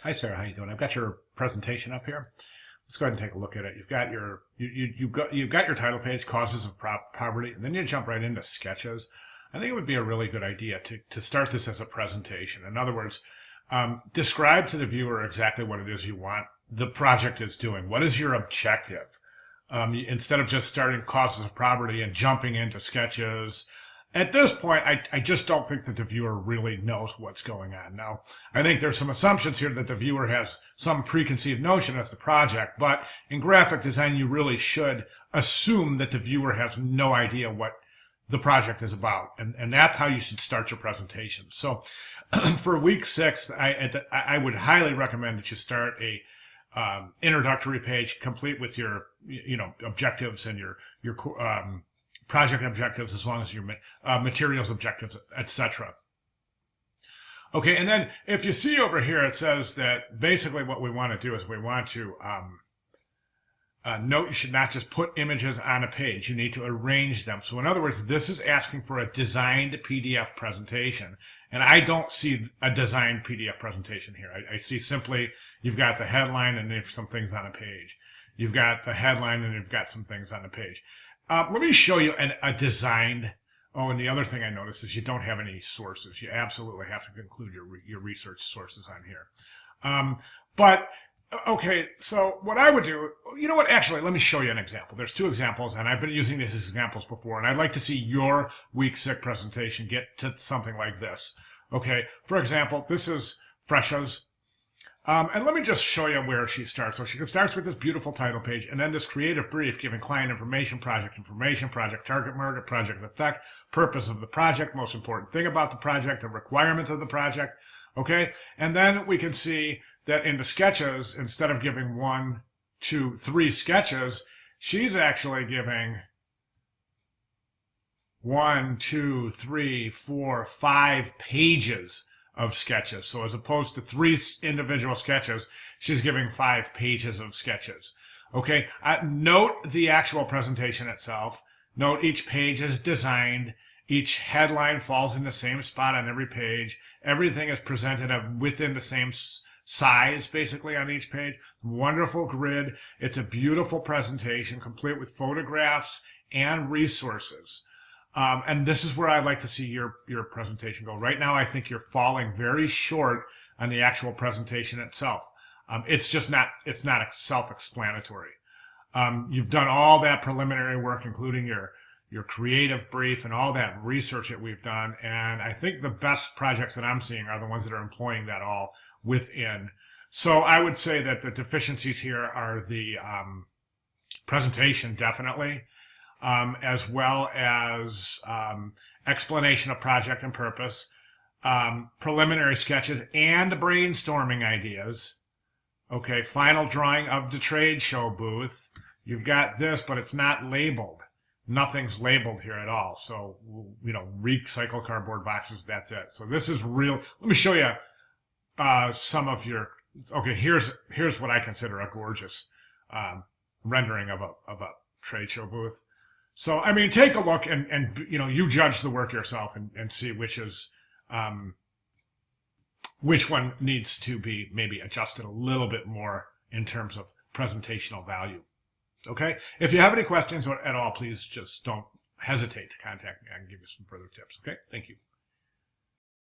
Hi Sarah, how you doing? I've got your presentation up here. Let's go ahead and take a look at it. You've got your you've got your title page, causes of poverty, and then you jump right into sketches. I think it would be a really good idea to start this as a presentation. In other words, describe to the viewer exactly what it is you want the project is doing. What is your objective? Instead of just starting causes of poverty and jumping into sketches. At this point, I just don't think that the viewer really knows what's going on. Now, I think there's some assumptions here that the viewer has some preconceived notion of the project, but in graphic design, you really should assume that the viewer has no idea what the project is about, and that's how you should start your presentation. So for week 6, I would highly recommend that you start a introductory page complete with your objectives and your project objectives, as long as your materials objectives, etc. Okay, and then if you see over here, it says that basically what we want to do is we want to note you should not just put images on a page. You need to arrange them. So in other words, this is asking for a designed PDF presentation. And I don't see a designed PDF presentation here. I see simply you've got the headline and there's some things on a page. You've got the headline and you've got some things on the page. Let me show you a designed. Oh, and the other thing I noticed is you don't have any sources. You absolutely have to include your research sources on here. Okay, so what I would do, actually, let me show you an example. There's 2 examples, and I've been using these as examples before, and I'd like to see your week 6 presentation get to something like this. Okay, for example, this is Fresha's. And let me just show you where she starts. So she starts with this beautiful title page, and then this creative brief giving client information, project target market, project effect, purpose of the project, most important thing about the project, the requirements of the project. Okay, and then we can see that in the sketches, instead of giving 1, 2, 3 sketches, she's actually giving 1, 2, 3, 4, 5 pages of sketches. So as opposed to 3 individual sketches, she's giving 5 pages of sketches. Okay, note the actual presentation itself. Note each page is designed. Each headline falls in the same spot on every page. Everything is presented within the same size, basically, on each page. Wonderful grid. It's a beautiful presentation, complete with photographs and resources. And this is where I'd like to see your presentation go. Right now, I think you're falling very short on the actual presentation itself. It's not self-explanatory. You've done all that preliminary work, including your creative brief and all that research that we've done. And I think the best projects that I'm seeing are the ones that are employing that all within. So I would say that the deficiencies here are the presentation, definitely, as well as explanation of project and purpose, preliminary sketches and brainstorming ideas. Okay, final drawing of the trade show booth. You've got this, but it's not labeled. Nothing's labeled here at all. So, recycle cardboard boxes, that's it. So this is real. Let me show you some of your, okay, here's what I consider a gorgeous rendering of a trade show booth. So, I mean, take a look and you judge the work yourself and see which one needs to be maybe adjusted a little bit more in terms of presentational value. Okay? If you have any questions at all, please just don't hesitate to contact me. I can give you some further tips. Okay? Thank you.